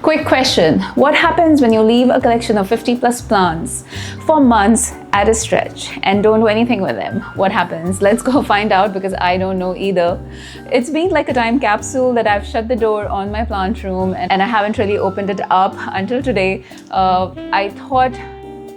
Quick question. What happens when you leave a collection of 50 plus plants for months at a stretch and don't do anything with them? What happens? Let's go find out because I don't know either. It's been like a time capsule that I've shut the door on my plant room and I haven't really opened it up until today. I thought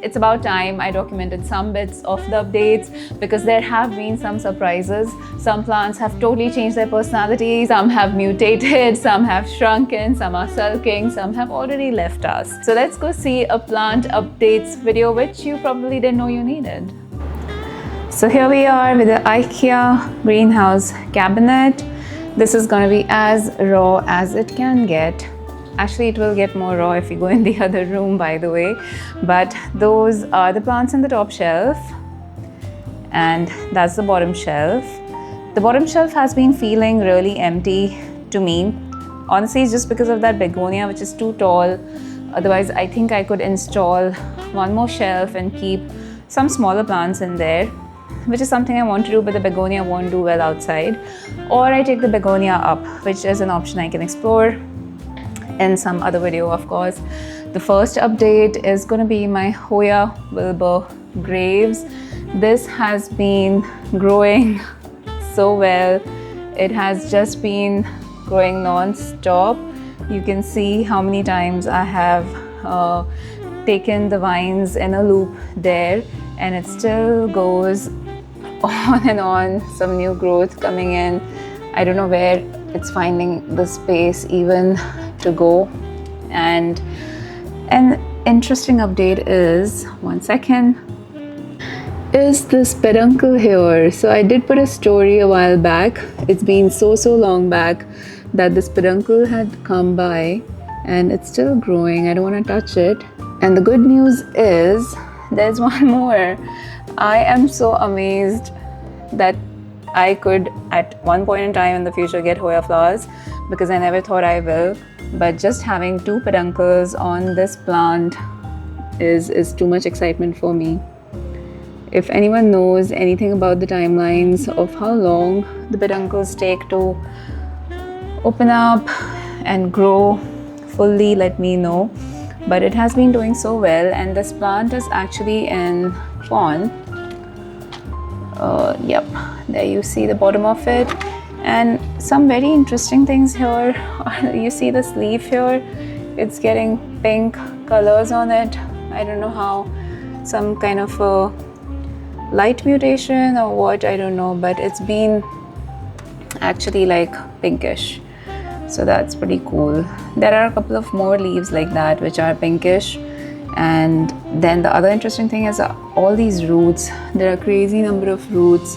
it's about time I documented some bits of the updates because there have been some surprises. Some plants have totally changed their personalities, some have mutated, some have shrunken, some are sulking, some have already left us. So let's go see a plant updates video which you probably didn't know you needed. So here we are with the IKEA greenhouse cabinet. This is going to be as raw as it can get. Actually, it will get more raw if you go in the other room, by the way. But those are the plants in the top shelf. And that's the bottom shelf. The bottom shelf has been feeling really empty to me. Honestly, it's just because of that begonia, which is too tall. Otherwise, I think I could install one more shelf and keep some smaller plants in there, which is something I want to do, but the begonia won't do well outside. Or I take the begonia up, which is an option I can explore in some other video, of course. The first update is going to be my Hoya Wilbur Graves. This has been growing so well. It has just been growing non-stop. You can see how many times I have taken the vines in a loop there, and it still goes on and on. Some new growth coming in. I don't know where it's finding the space even to go. And an interesting update is, one second, is this peduncle here. So I did put a story a while back. It's been so long back that this peduncle had come by and it's still growing. I don't want to touch it. And the good news is there's one more. I am so amazed that I could at one point in time in the future get Hoya flowers because I never thought I will. But just having two peduncles on this plant is too much excitement for me. If anyone knows anything about the timelines of how long the peduncles take to open up and grow fully, let me know. But it has been doing so well, and this plant is actually in fawn. Yep, there you see the bottom of it. And some very interesting things here. You see this leaf here, it's getting pink colors on it. I don't know how, some kind of a light mutation or what, I don't know, but it's been actually like pinkish. So that's pretty cool. There are a couple of more leaves like that which are pinkish. And then the other interesting thing is all these roots. There are a crazy number of roots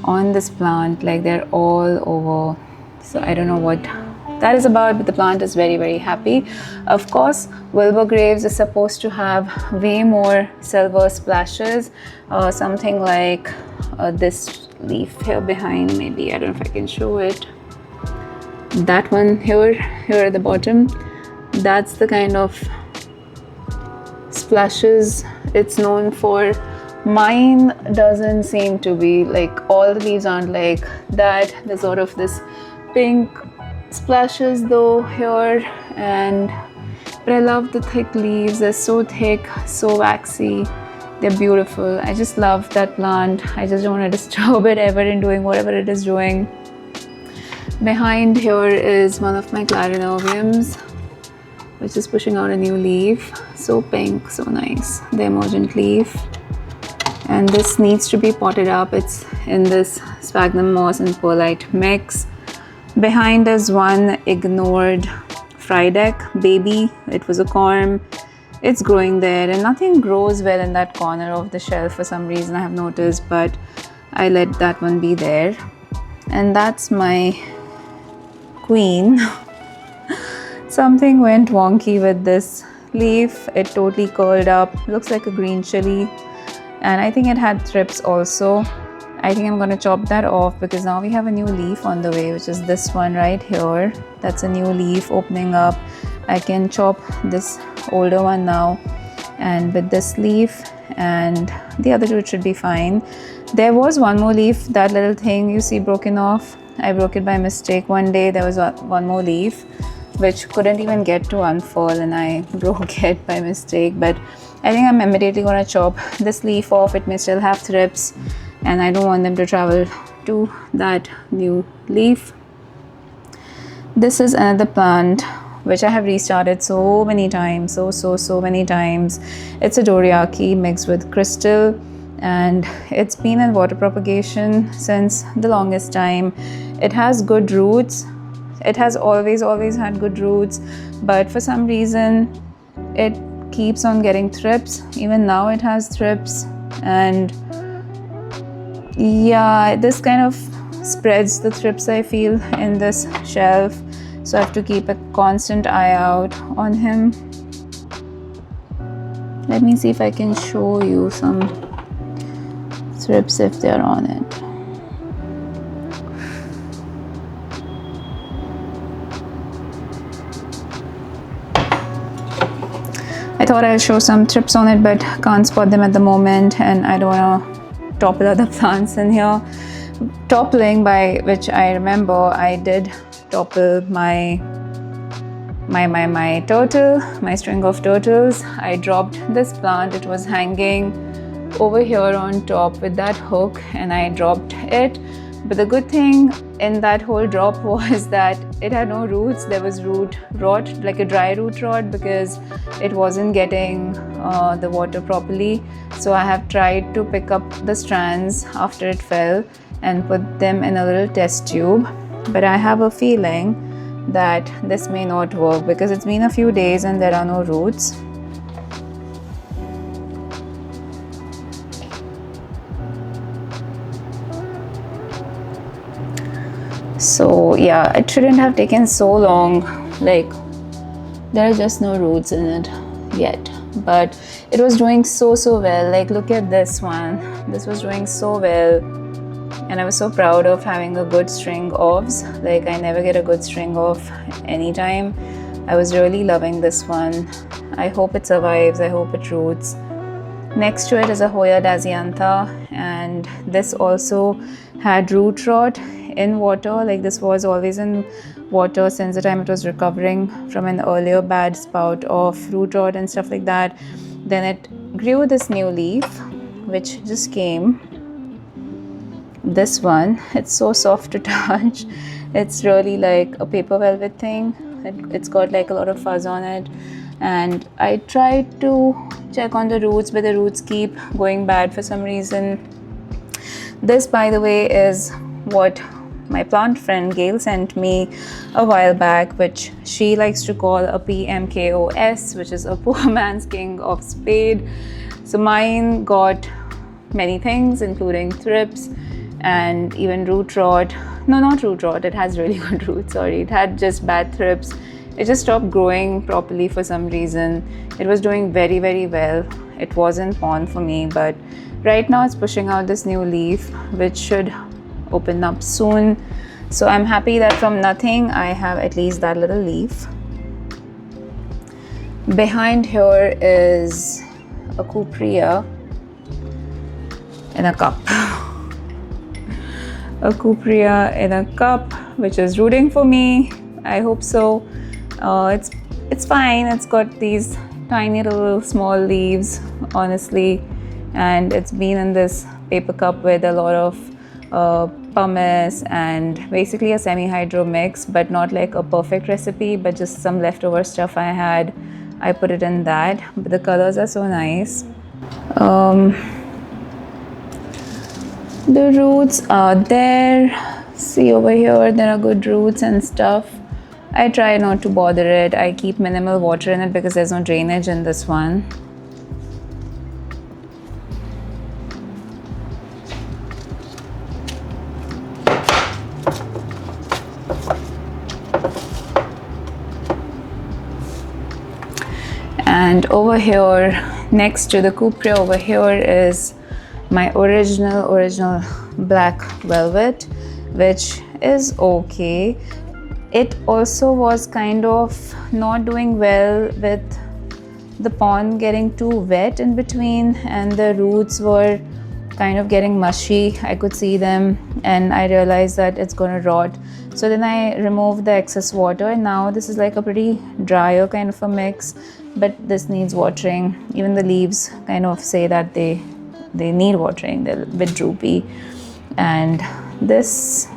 on this plant, like they're all over. So I don't know what that is about, but the plant is very happy. Of course, Wilbur Graves is supposed to have way more silver splashes, something like this leaf here behind, maybe, I don't know if I can show it. That one here at the bottom, that's the kind of splashes it's known for. Mine doesn't seem to be, like, all the leaves aren't like that. There's sort of this pink splashes though here, but I love the thick leaves. They're so thick, so waxy. They're beautiful. I just love that plant. I just don't want to disturb it ever in doing whatever it is doing. Behind here is one of my Anthuriums, which is pushing out a new leaf. So pink, so nice. The emergent leaf. And this needs to be potted up. It's in this sphagnum moss and perlite mix. Behind is one ignored Friedeck baby. It was a corm. It's growing there, and nothing grows well in that corner of the shelf for some reason, I have noticed, but I let that one be there. And that's my queen. Something went wonky with this leaf. It totally curled up. Looks like a green chili. And I think it had thrips also. I think I'm going to chop that off because now we have a new leaf on the way, which is this one right here. That's a new leaf opening up. I can chop this older one now, and with this leaf and the other two, it should be fine. There was one more leaf, that little thing you see broken off. I broke it by mistake one day. There was one more leaf. which couldn't even get to unfurl, and I broke it by mistake. But I think I'm immediately gonna chop this leaf off. It may still have thrips, and I don't want them to travel to that new leaf. This is another plant which I have restarted so many times, so many times. It's a Doriaki mixed with crystal, and it's been in water propagation since the longest time. It has good roots. It has always had good roots, but for some reason it keeps on getting thrips. Even now it has thrips, and yeah, this kind of spreads the thrips, I feel, in this shelf. So I have to keep a constant eye out on him. Let me see if I can show you some thrips if they're on it. I thought I'll show some thrips on it, but can't spot them at the moment, and I don't want to topple other plants in here. Toppling, by which I remember I did topple my turtle, my string of turtles. I dropped this plant. It was hanging over here on top with that hook, and I dropped it. But the good thing in that whole drop was that it had no roots. There was root rot, like a dry root rot, because it wasn't getting the water properly. So I have tried to pick up the strands after it fell and put them in a little test tube. But I have a feeling that this may not work because it's been a few days and there are no roots. So yeah, it shouldn't have taken so long. Like, there are just no roots in it yet, but it was doing so well. Like, look at this one. This was doing so well, and I was so proud of having a good string offs. Like, I never get a good string off anytime. I was really loving this one. I hope it survives. I hope it roots. Next to it is a Hoya dasyantha, and this also had root rot in water. Like, this was always in water since the time it was recovering from an earlier bad spout of root rot and stuff like that. Then it grew this new leaf which just came. This one, it's so soft to touch. It's really like a paper velvet thing. It's got like a lot of fuzz on it, and I tried to check on the roots, but the roots keep going bad for some reason. This, by the way, is what my plant friend Gail sent me a while back, which she likes to call a PMKOS, which is a poor man's king of spade. So mine got many things, including thrips and even root rot. No, not root rot, it has really good roots, sorry. It had just bad thrips. It just stopped growing properly for some reason. It was doing very well. It wasn't on for me, but right now it's pushing out this new leaf, which should open up soon. So I'm happy that from nothing I have at least that little leaf. Behind here is a cuprea in a cup. A cuprea in a cup, which is rooting for me. I hope so. It's fine. It's got these tiny little small leaves, honestly, and it's been in this paper cup with a lot of pumice and basically a semi-hydro mix, but not like a perfect recipe, but just some leftover stuff I had. I put it in that, but the colors are so nice. The roots are there. See over here, there are good roots and stuff. I try not to bother it. I keep minimal water in it because there's no drainage in this one. And over here, next to the cuprea over here is my original black velvet, which is okay. It also was kind of not doing well with the pond getting too wet in between, and the roots were kind of getting mushy. I could see them and I realized that it's gonna rot. So then I removed the excess water, and now this is like a pretty drier kind of a mix, but this needs watering. Even the leaves kind of say that they need watering. They're a bit droopy. And this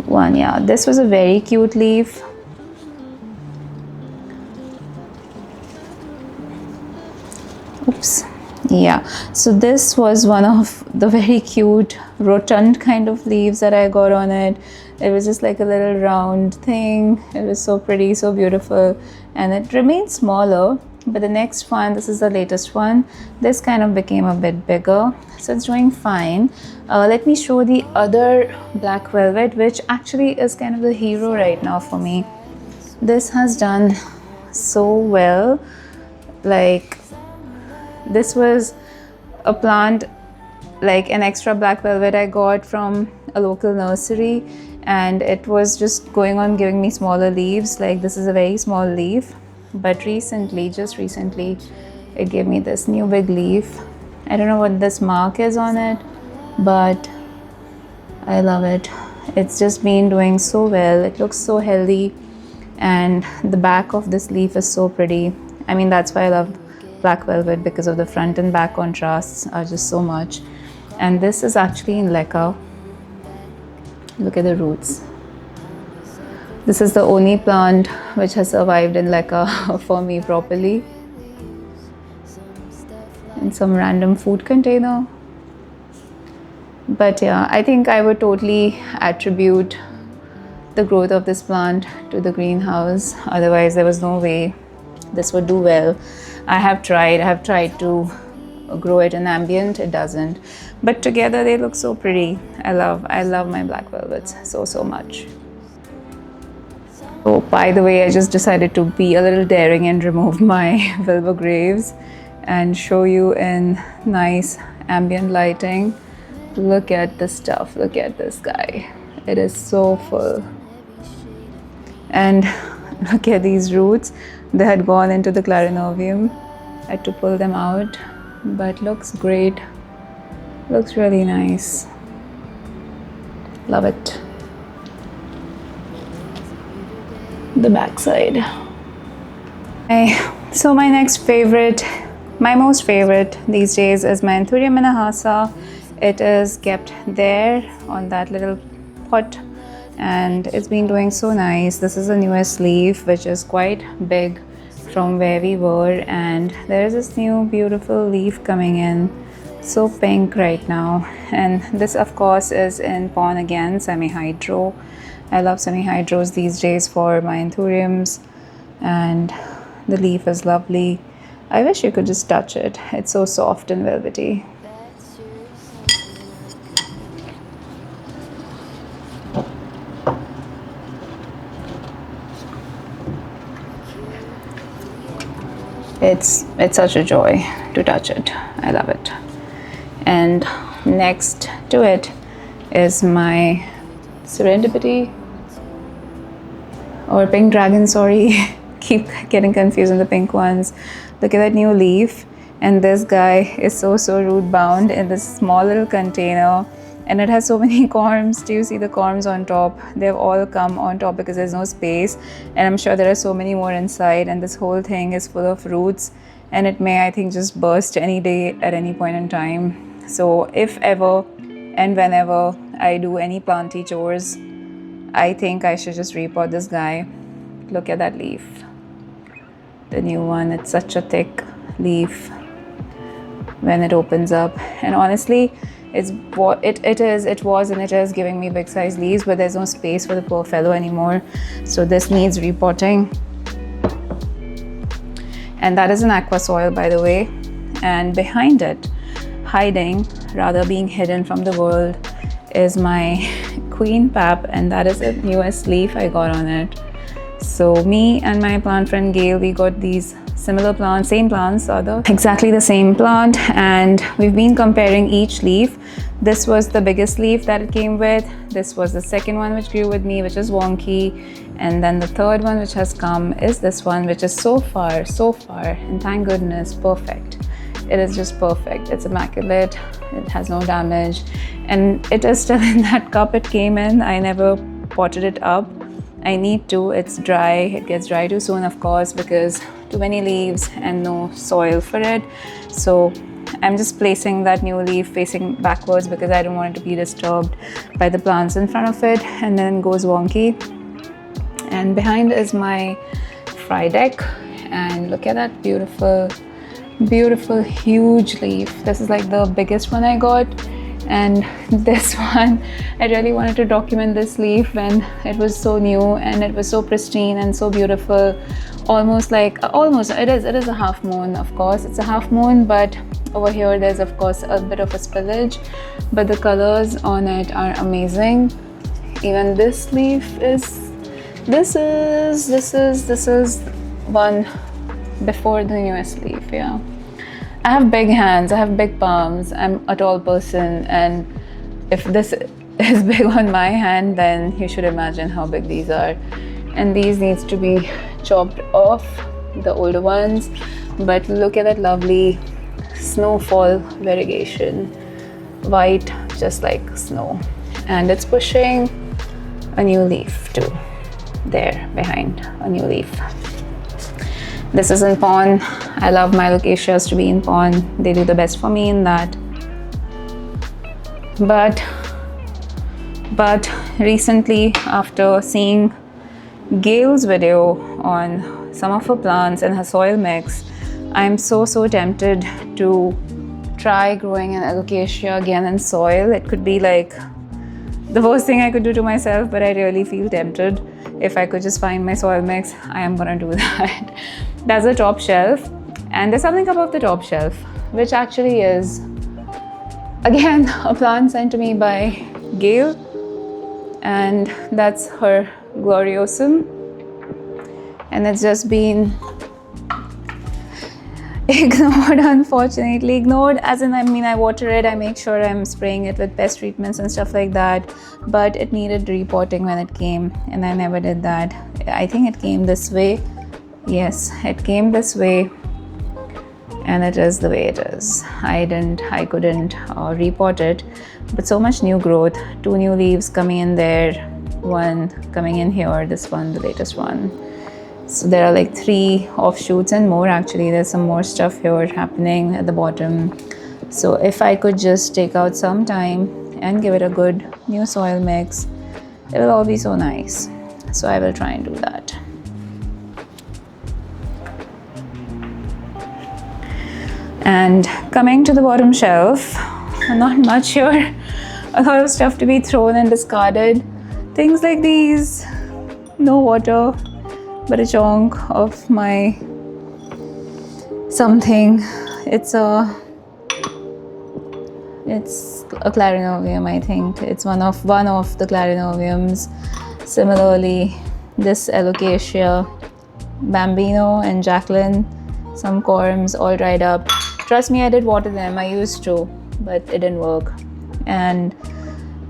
one, yeah, this was a very cute leaf. Oops. Yeah, so this was one of the very cute rotund kind of leaves that I got on it. It was just like a little round thing. It was so pretty, so beautiful, and it remained smaller. But the next one, this is the latest one, this kind of became a bit bigger, so it's doing fine. Let me show the other black velvet, which actually is kind of the hero right now for me. This has done so well. Like, this was a plant, like an extra black velvet I got from a local nursery, and it was just going on giving me smaller leaves. Like, this is a very small leaf, but recently, just recently, it gave me this new big leaf. I don't know what this mark is on it, but I love it. It's just been doing so well. It looks so healthy, and the back of this leaf is so pretty. I mean, that's why I love black velvet, because of the front and back contrasts are just so much. And this is actually in leca. Look at the roots. This is the only plant which has survived in leca for me properly. In some random food container. But yeah, I think I would totally attribute the growth of this plant to the greenhouse. Otherwise, there was no way this would do well. I have tried to grow it in ambient, it doesn't. But together they look so pretty. I love my black velvets so much. Oh, by the way, I just decided to be a little daring and remove my Wilbur Graves and show you in nice ambient lighting. Look at this stuff, look at this guy. It is so full. And look at these roots. They had gone into the clarinervium. I had to pull them out, but looks great. Looks really nice. Love it. The backside. So my next favorite, my most favorite these days is my Anthurium minahasa. It is kept there on that little pot, and it's been doing so nice. This is the newest leaf, which is quite big from where we were, and there is this new beautiful leaf coming in, so pink right now. And this of course is in pon again, semi-hydro. I love semi-hydros these days for my anthuriums, and the leaf is lovely. I wish you could just touch it. It's so soft and velvety. It's such a joy to touch it. I love it. And next to it is my serendipity or pink dragon, sorry. Keep getting confused on the pink ones. Look at that new leaf, and this guy is so root bound in this small little container, and it has so many corms. Do you see the corms on top? They've all come on top because there's no space, and I'm sure there are so many more inside, and this whole thing is full of roots, and it may, I think, just burst any day at any point in time. So if ever and whenever I do any planty chores, I think I should just repot this guy. Look at that leaf, the new one. It's such a thick leaf when it opens up, and honestly, it was giving me big size leaves, but there's no space for the poor fellow anymore, so this needs repotting. And that is an aqua soil, by the way, and behind it, hiding, rather being hidden from the world, is my queen pap, and that is the newest leaf I got on it. So me and my plant friend Gail, we got these similar plants, same plants, exactly the same plant, and we've been comparing each leaf. This was the biggest leaf that it came with. This was the second one which grew with me, which is wonky, and then the third one which has come is this one, which is so far, and thank goodness, perfect. it is just perfect. It's immaculate, it has no damage, and it is still in that cup it came in. I never potted it up. I need to. It's dry. It gets dry too soon, of course, because too many leaves and no soil for it. So I'm just placing that new leaf facing backwards because I don't want it to be disturbed by the plants in front of it, and then it goes wonky. And behind is my fry deck, and look at that beautiful, beautiful, huge leaf. This is like the biggest one I got. And this one, I really wanted to document this leaf when it was so new and it was so pristine and so beautiful. Almost, it is a half moon, of course. It's a half moon, but over here there's of course a bit of a spillage, but the colors on it are amazing. Even this leaf is, this is one before the newest leaf, yeah. I have big hands, I have big palms, I'm a tall person, and if this is big on my hand, then you should imagine how big these are. And these needs to be chopped off, the older ones. But look at that lovely snowfall variegation, white just like snow. And it's pushing a new leaf too, there behind, a new leaf. This is in pon. I love my Alocasias to be in pon. They do the best for me in that. But recently, after seeing Gail's video on some of her plants and her soil mix, I'm so tempted to try growing an Alocasia again in soil. It could be like the worst thing I could do to myself, but I really feel tempted. If I could just find my soil mix, I am gonna do that. That's the top shelf, and there's something above the top shelf, which actually is, again, a plant sent to me by Gail, and that's her gloriosum, and it's just been ignored, unfortunately. Ignored as in, I water it, I make sure I'm spraying it with pest treatments and stuff like that, but it needed repotting when it came, and I never did that. I think it came this way. Yes, it came this way, and it is the way it is. I couldn't repot it, but so much new growth. 2 new leaves coming in there, 1 coming in here, this one, the latest one. So there are like 3 offshoots and more actually. There's some more stuff here happening at the bottom. So if I could just take out some time and give it a good new soil mix, it will all be so nice. So I will try and do that. And coming to the bottom shelf, not much here. A lot of stuff to be thrown and discarded. Things like these, no water, but a chunk of my something. It's a Clarinomium, I think. It's one of the Clarinomiums. Similarly, this Alocasia, Bambino and Jacqueline, some corms all dried up. Trust me, I did water them. I used to, but it didn't work. And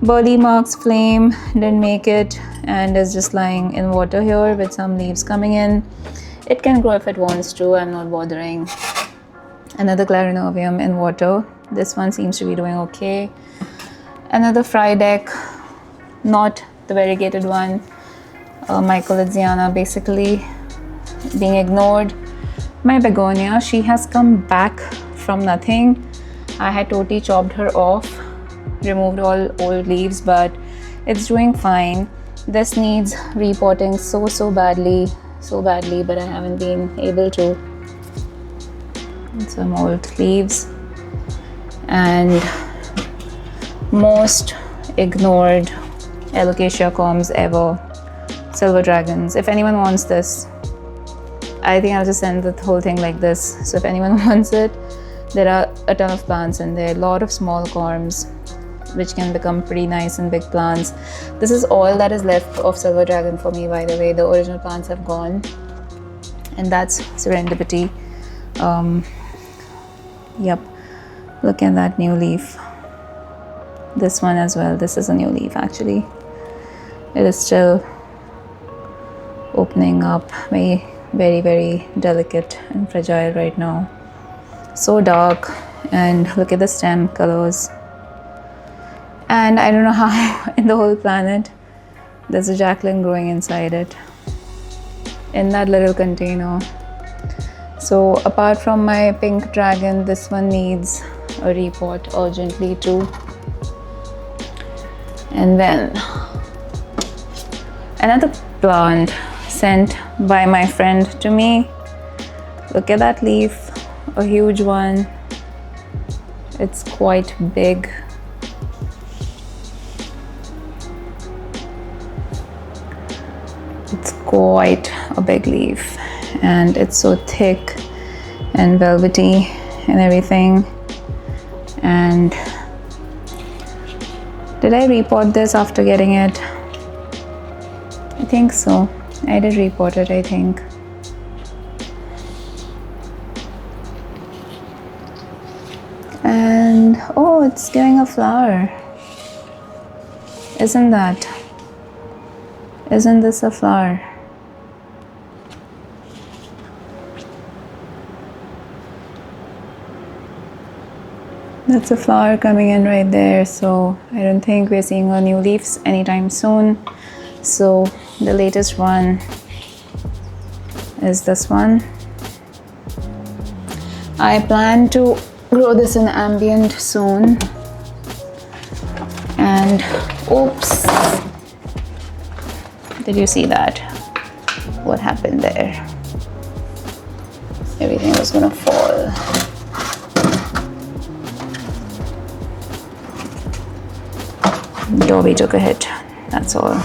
Burley Mark's Flame didn't make it and is just lying in water here with some leaves coming in. It can grow if it wants to. I'm not bothering. Another Clarinomium in water. This one seems to be doing okay. Another fry deck, not the variegated one. Mycolidziana basically being ignored. My begonia, she has come back from nothing. I had totally chopped her off, removed all old leaves, but it's doing fine. This needs repotting so badly, but I haven't been able to. Some old leaves and most ignored Alocasia corms ever, silver dragons. If anyone wants this, I think I'll just send the whole thing like this. So if anyone wants it, there are a ton of plants in there, a lot of small corms which can become pretty nice and big plants. This is all that is left of silver dragon for me, by the way. The original plants have gone, and that's serendipity. Yep, look at that new leaf. This one as well. This is a new leaf actually. It is still opening up, very delicate and fragile right now. so dark, and look at the stem colors. And I don't know how in the whole planet there's a Jacqueline growing inside it, in that little container. So apart from my pink dragon, this one needs a repot urgently too. And then another plant sent by my friend to me. Look at that leaf, a huge one. It's quite big. It's quite a big leaf, and it's so thick and velvety and everything. And did I repot this after getting it? I think so. I did repot it, I think. And oh, it's giving a flower. Isn't this a flower? That's a flower coming in right there. So I don't think we're seeing new leaves anytime soon. So the latest one is this one. I plan to grow this in ambient soon. And oops, did you see that? What happened there? Everything was gonna fall. Dobby took a hit, that's all.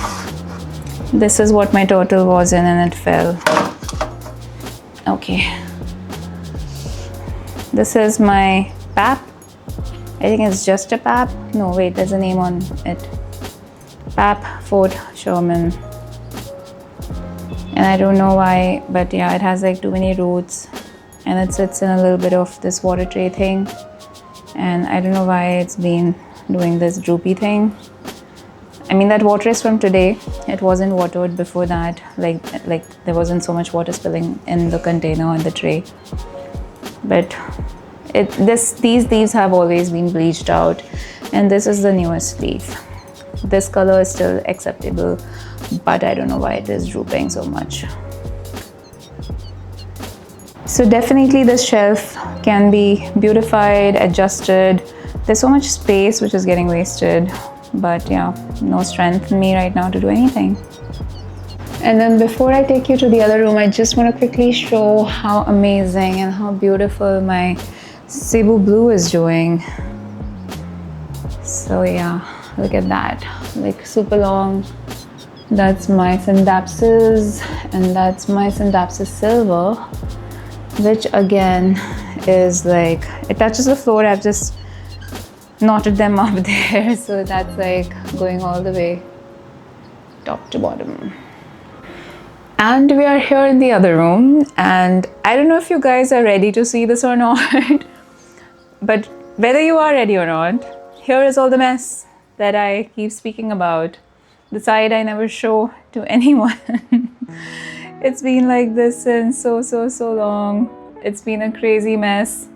This is what my turtle was in and it fell. Okay. This is my pap. I think it's just a pap. No, wait, there's a name on it. Pap Fort Sherman. And I don't know why, but yeah, it has like too many roots. And it sits in a little bit of this water tray thing. And I don't know why it's been doing this droopy thing. I mean, that water is from today. It wasn't watered before that. Like there wasn't so much water spilling in the container and the tray. But these leaves have always been bleached out, and this is the newest leaf. This color is still acceptable, but I don't know why it is drooping so much. So definitely this shelf can be beautified, adjusted. There's so much space which is getting wasted, but yeah, no strength in me right now to do anything. And then before I take you to the other room, I just want to quickly show how amazing and how beautiful my Cebu Blue is doing. So yeah, look at that, like super long. That's my Synapsis, and that's my Synapsis Silver, which again is like, it touches the floor. I've just knotted them up there, so that's like going all the way top to bottom. And we are here in the other room, and I don't know if you guys are ready to see this or not, but whether you are ready or not, here is all the mess that I keep speaking about, the side I never show to anyone. It's been like this since so long. It's been a crazy mess.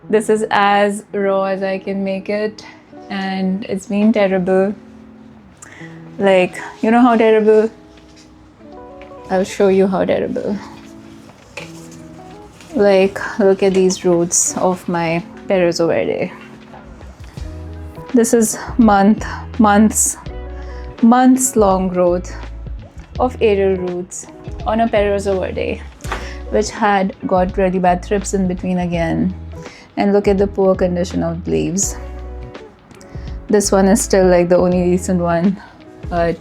This is as raw as I can make it, and it's been terrible. Like, you know how terrible? I'll show you how terrible. Like, look at these roots of my Perezzo Verde. This is months long growth of aerial roots on a Perezzo Verde, which had got really bad thrips in between again. And look at the poor condition of the leaves. This one is still like the only decent one, but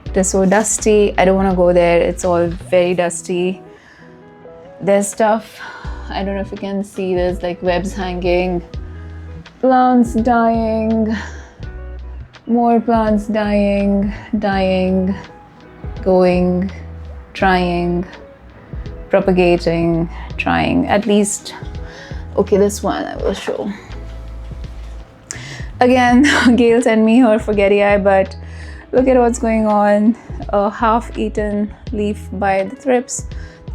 it is so dusty. I don't want to go there. It's all very dusty. There's stuff, I don't know if you can see, there's like webs hanging, plants dying, more plants dying, going, trying, propagating, trying, at least. Okay, this one I will show. Again, Gail sent me her forgetty eye, but look at what's going on. A half-eaten leaf by the thrips.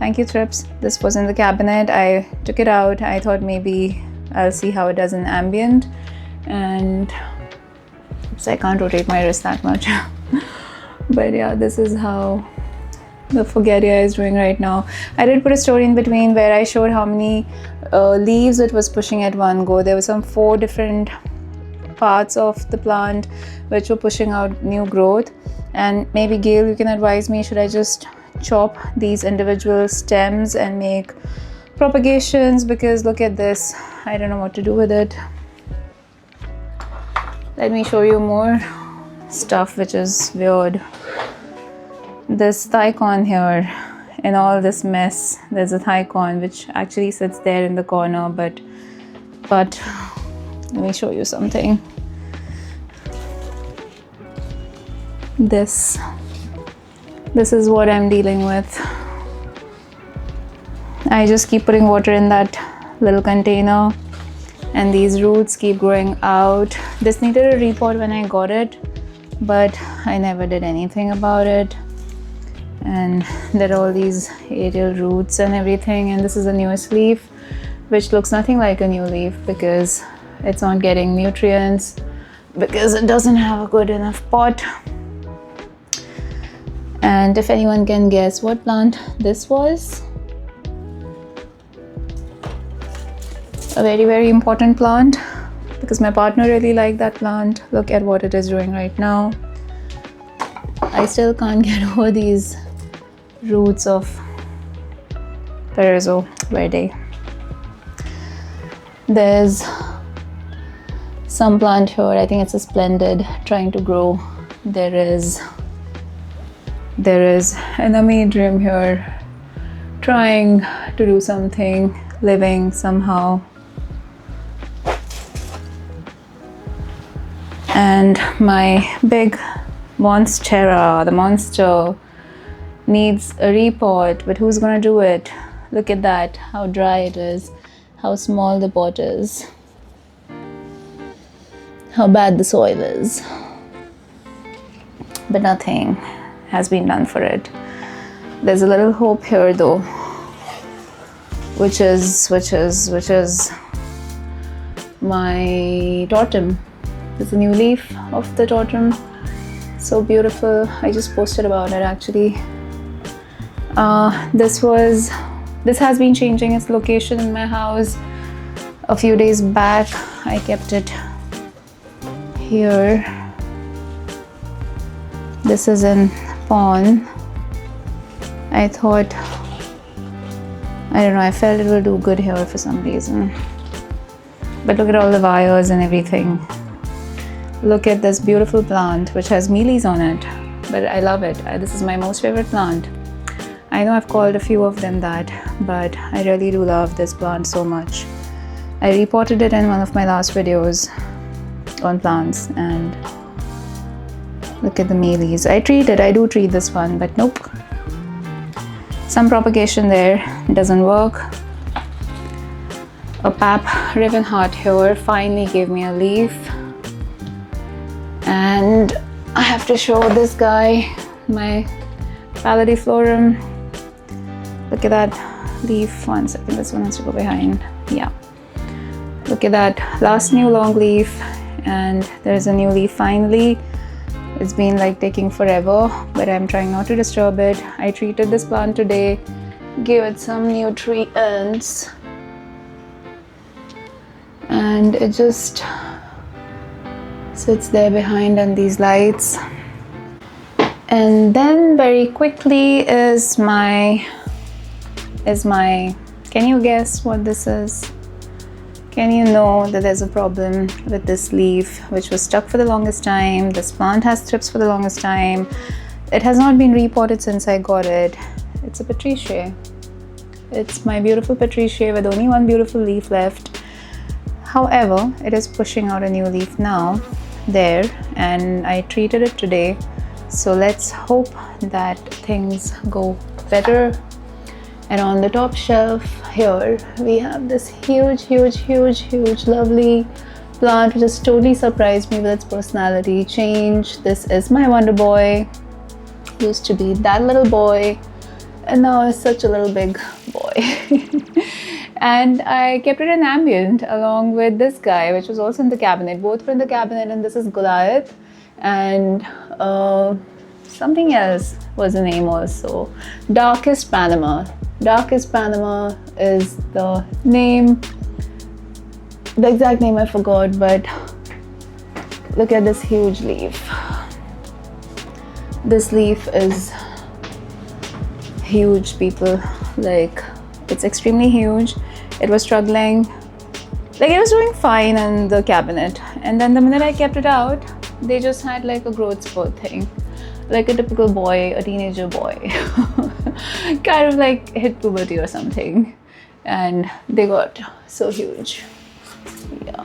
Thank you, Thrips. This was in the cabinet. I took it out. I thought maybe I'll see how it does in ambient. And oops, I can't rotate my wrist that much. But yeah, this is how the Forgeria is doing right now. I did put a story in between where I showed how many leaves it was pushing at one go. There were some 4 different parts of the plant which were pushing out new growth. And maybe Gail, you can advise me, should I just chop these individual stems and make propagations? Because look at this, I don't know what to do with it. Let me show you more stuff which is weird. This thycon here, in all this mess, there's a thycon which actually sits there in the corner, but let me show you something. This is what I'm dealing with. I just keep putting water in that little container and these roots keep growing out. This needed a repot when I got it, but I never did anything about it. And there are all these aerial roots and everything, and this is the newest leaf which looks nothing like a new leaf because it's not getting nutrients, because it doesn't have a good enough pot. And if anyone can guess what plant this was, a very, very important plant, because my partner really liked that plant. Look at what it is doing right now. I still can't get over these roots of Perezo Verde. There's some plant here, I think it's a splendid, trying to grow. There is an Anthurium here trying to do something, living somehow. And my big monstera, the monster, needs a repot, but who's gonna do it? Look at that, how dry it is, how small the pot is, how bad the soil is. But nothing has been done for it. There's a little hope here though, which is my totem. There's a new leaf of the totem, so beautiful. I just posted about it actually. This has been changing its location in my house. A few days back I kept it here. This is in pawn. I thought, I don't know, I felt it will do good here for some reason. But look at all the wires and everything. Look at this beautiful plant which has mealies on it, but I love it. This is my most favorite plant. I know I've called a few of them that, but I really do love this plant so much. I repotted it in one of my last videos on plants, and look at the mealies. I do treat this one, but nope. Some propagation there, doesn't work. A pap ribbon heart here finally gave me a leaf. And I have to show this guy, my Philodendron. Look at that leaf. 1 second, this one has to go behind. Yeah. Look at that last new long leaf, and there's a new leaf finally. It's been like taking forever, but I'm trying not to disturb it. I treated this plant today, gave it some nutrients, and it just sits there behind on these lights. And then very quickly is my, can you guess what this is? Can you know that there's a problem with this leaf which was stuck for the longest time? This plant has thrips for the longest time. It has not been repotted since I got it. It's a Patricia. It's my beautiful Patricia with only one beautiful leaf left. However, it is pushing out a new leaf now there, and I treated it today. So let's hope that things go better. And on the top shelf here, we have this huge, lovely plant which has totally surprised me with its personality change. This is my Wonder Boy. Used to be that little boy, and now it's such a little big boy. And I kept it in ambient along with this guy, which was also in the cabinet. Both were in the cabinet, and this is Goliath, and something else was the name also. Darkest Panama. Darkest Panama is the name. The exact name I forgot, but look at this huge leaf. This leaf is huge, people. Like, it's extremely huge. It was struggling. Like, it was doing fine in the cabinet, and then the minute I kept it out, they just had like a growth spurt thing, like a typical boy, a teenager boy. Kind of like hit puberty or something, and they got so huge. Yeah,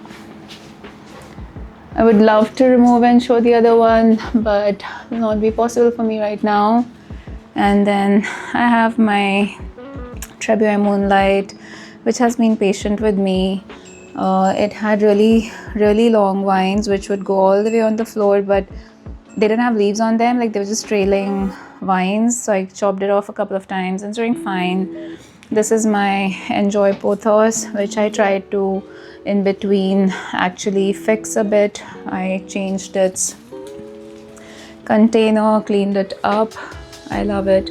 I would love to remove and show the other one, but it will not be possible for me right now. And then I have my Trebui Moonlight, which has been patient with me. It had really long vines which would go all the way on the floor, but they didn't have leaves on them, like they were just trailing vines, so I chopped it off a couple of times and it's doing fine. This is my Enjoy Pothos, which I tried to in between actually fix a bit. I changed its container, cleaned it up. I love it.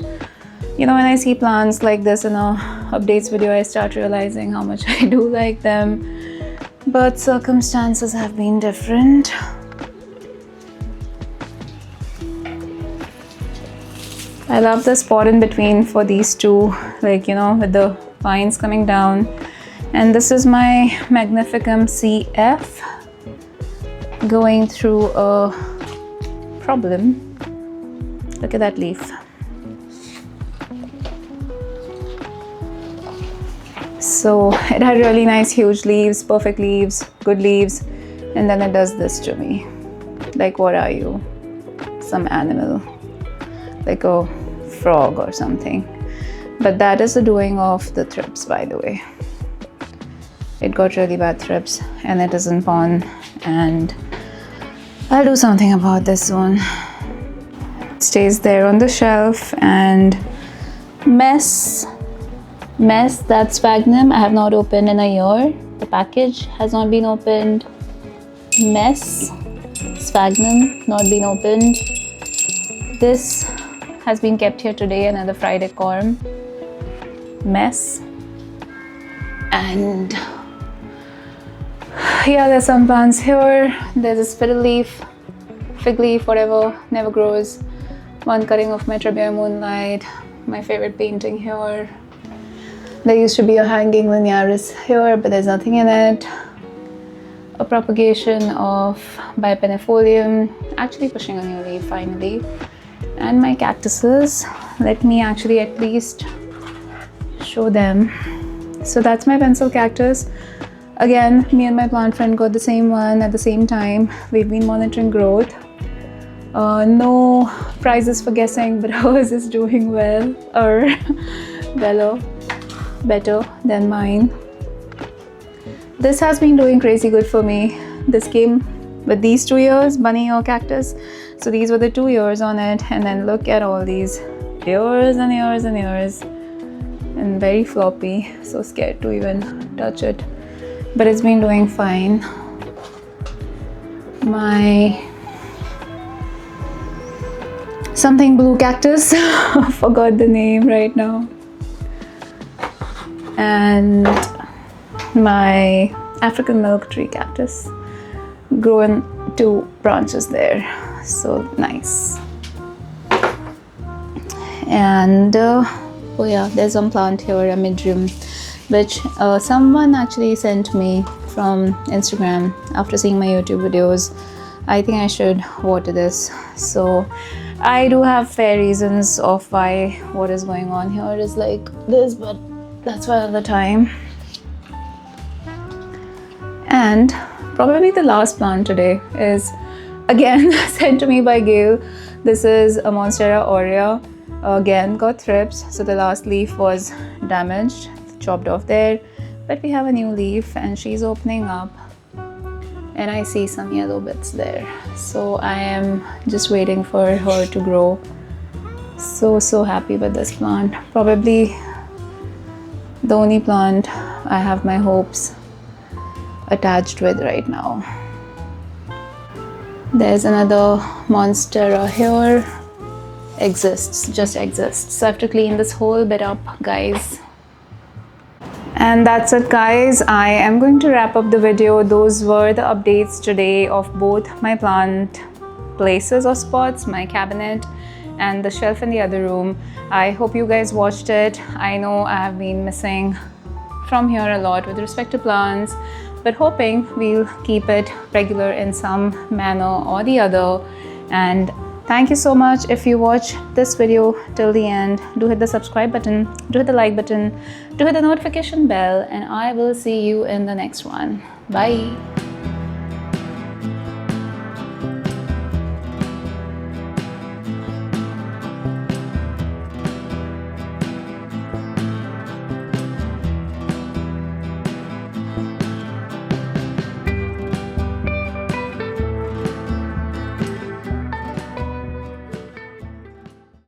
You know, when I see plants like this in a updates video, I start realizing how much I do like them, but circumstances have been different. I love the spot in between for these two, like, you know, with the vines coming down. And this is my Magnificum CF going through a problem. Look at that leaf. So it had really nice huge leaves, perfect leaves, good leaves, and then it does this to me. Like, what are you? Some animal, like a frog or something. But that is the doing of the thrips, by the way. It got really bad thrips and it is in pawn, and I'll do something about this soon. It stays there on the shelf. And mess, that sphagnum I have not opened in a year. The package has not been opened. Mess, sphagnum not been opened. This has been kept here today, another fried acorn. Mess. And yeah, there's some plants here. There's a spittle leaf, fig leaf, whatever, never grows. One cutting of my Trebui Moonlight, my favorite painting here. There used to be a hanging linearis here, but there's nothing in it. A propagation of Bipennifolium, actually pushing a new leaf finally. And my cactuses, let me actually at least show them. So that's my pencil cactus. Again, me and my plant friend got the same one at the same time. We've been monitoring growth. No prizes for guessing, but hers is doing well, or better than mine. This has been doing crazy good for me. This came with these 2 years, bunny ear cactus. So these were the 2 years on it, and then look at all these years and years and years, and very floppy, so scared to even touch it. But it's been doing fine. My something blue cactus, forgot the name right now. And my African milk tree cactus, growing 2 branches there, so nice. And oh yeah, there's some plant here, a midrium, which someone actually sent me from Instagram after seeing my YouTube videos. I think I should water this. So I do have fair reasons of why what is going on here is like this, but that's for another time. And probably the last plant today is again sent to me by Gail. This is a Monstera aurea. Again got thrips, so the last leaf was damaged, chopped off there, but we have a new leaf and she's opening up, and I see some yellow bits there. So I am just waiting for her to grow So happy with this plant. Probably the only plant I have my hopes attached with right now. There's another monstera here. Just exists. So I have to clean this whole bit up, guys. And that's it, guys. I am going to wrap up the video. Those were the updates today of both my plant places or spots, my cabinet and the shelf in the other room. I hope you guys watched it. I know I have been missing from here a lot with respect to plants, but hoping we'll keep it regular in some manner or the other. And thank you so much. If you watch this video till the end, do hit the subscribe button, do hit the like button, do hit the notification bell, and I will see you in the next one. Bye.